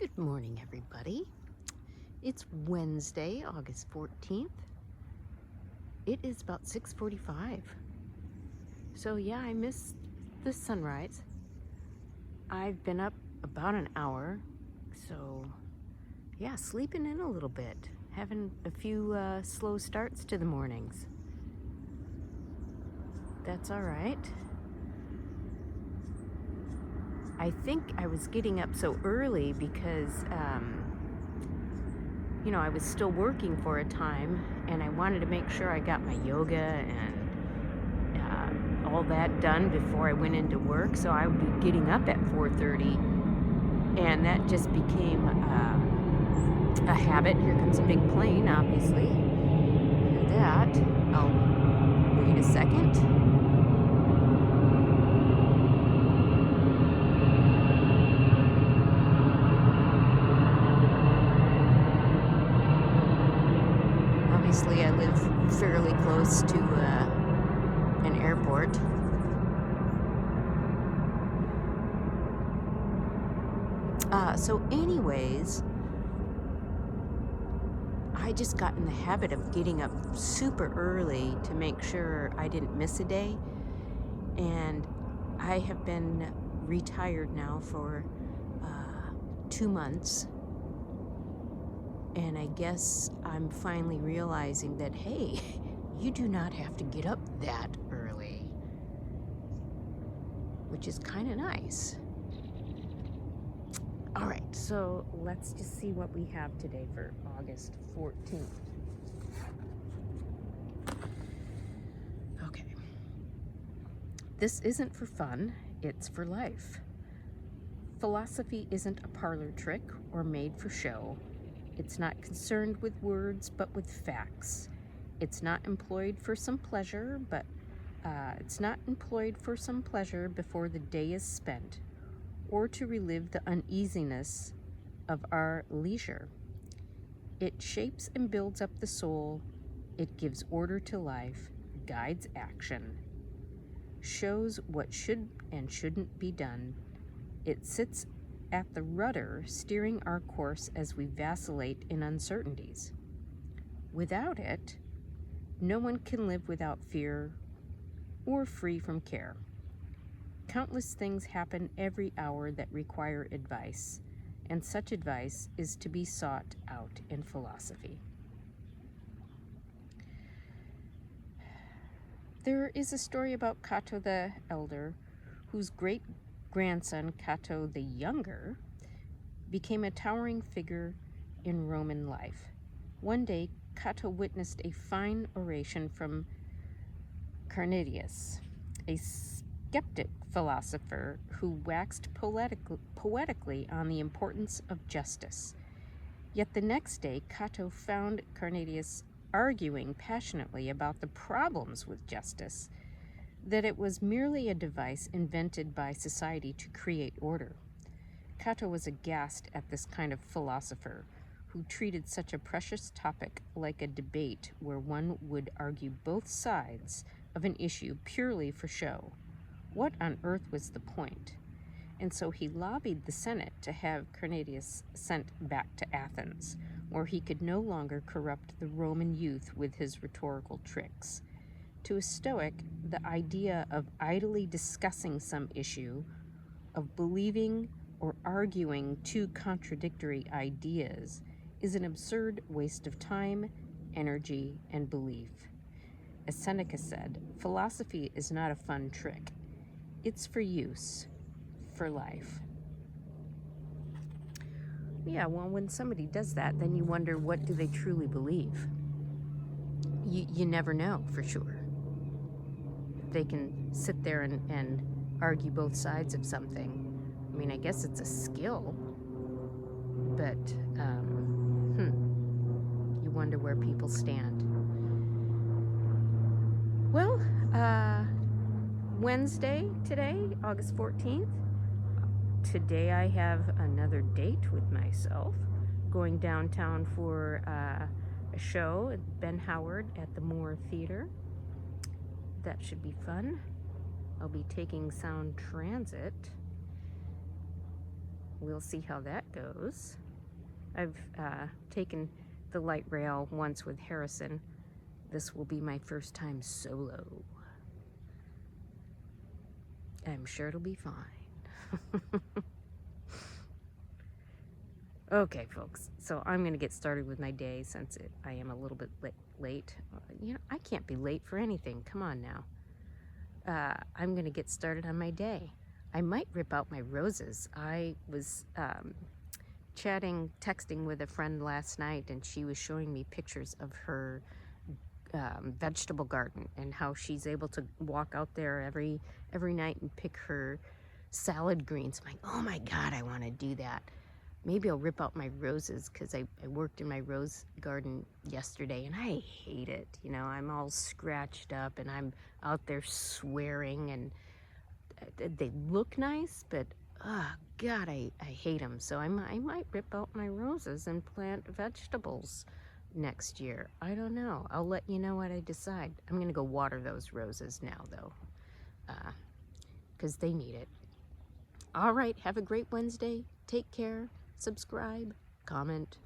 Good morning, everybody. It's Wednesday, August 14th. It is about 6:45. So yeah, I missed the sunrise. I've been up about an hour, so yeah, sleeping in a little bit, having a few slow starts to the mornings. That's all right. I think I was getting up so early because I was still working for a time, and I wanted to make sure I got my yoga and all that done before I went into work. So I would be getting up at 4:30, and that just became a habit. Here comes a big plane, obviously. Hear that. I'll wait a second. Obviously, I live fairly close to an airport. So anyways, I just got in the habit of getting up super early to make sure I didn't miss a day. And I have been retired now for 2 months. And I guess I'm finally realizing that, hey, you do not have to get up that early, which is kind of nice. All right, so let's just see what we have today for August 14th. Okay. This isn't for fun, it's for life. Philosophy isn't a parlor trick or made for show. It's not concerned with words, but with facts. It's not employed for some pleasure, before the day is spent, or to relive the uneasiness of our leisure. It shapes and builds up the soul. It gives order to life, guides action, shows what should and shouldn't be done. It sits at the rudder, steering our course as we vacillate in uncertainties. Without it, no one can live without fear or free from care. Countless things happen every hour that require advice, and such advice is to be sought out in philosophy. There is a story about Cato the Elder, whose great-grandson, Cato the Younger, became a towering figure in Roman life. One day, Cato witnessed a fine oration from Carneades, a skeptic philosopher who waxed poetically on the importance of justice. Yet the next day, Cato found Carneades arguing passionately about the problems with justice, that it was merely a device invented by society to create order. Cato was aghast at this kind of philosopher who treated such a precious topic like a debate where one would argue both sides of an issue purely for show. What on earth was the point? And so he lobbied the Senate to have Carneades sent back to Athens, where he could no longer corrupt the Roman youth with his rhetorical tricks. To a Stoic, the idea of idly discussing some issue, of believing or arguing two contradictory ideas, is an absurd waste of time, energy, and belief. As Seneca said, philosophy is not a fun trick. It's for use, for life. Yeah, well, when somebody does that, then you wonder, what do they truly believe? You never know for sure. They can sit there and argue both sides of something. I mean, I guess it's a skill, but you wonder where people stand. Well, Wednesday today, August 14th. Today I have another date with myself, going downtown for a show at Ben Howard at the Moore Theater. That should be fun. I'll be taking Sound Transit. we'll see how that goes. I've taken the light rail once with Harrison. This will be my first time solo. I'm sure it'll be fine. Okay, folks, so I'm going to get started with my day since I am a little bit late. You know, I can't be late for anything. Come on now. I'm going to get started on my day. I might rip out my roses. I was texting with a friend last night, and she was showing me pictures of her vegetable garden and how she's able to walk out there every night and pick her salad greens. I'm like, oh my God, I want to do that. Maybe I'll rip out my roses, because I worked in my rose garden yesterday and I hate it. You know, I'm all scratched up and I'm out there swearing, and they look nice, but oh God, I hate them. So I might rip out my roses and plant vegetables next year. I don't know. I'll let you know what I decide. I'm going to go water those roses now, though, because they need it. All right, have a great Wednesday. Take care. Subscribe, comment.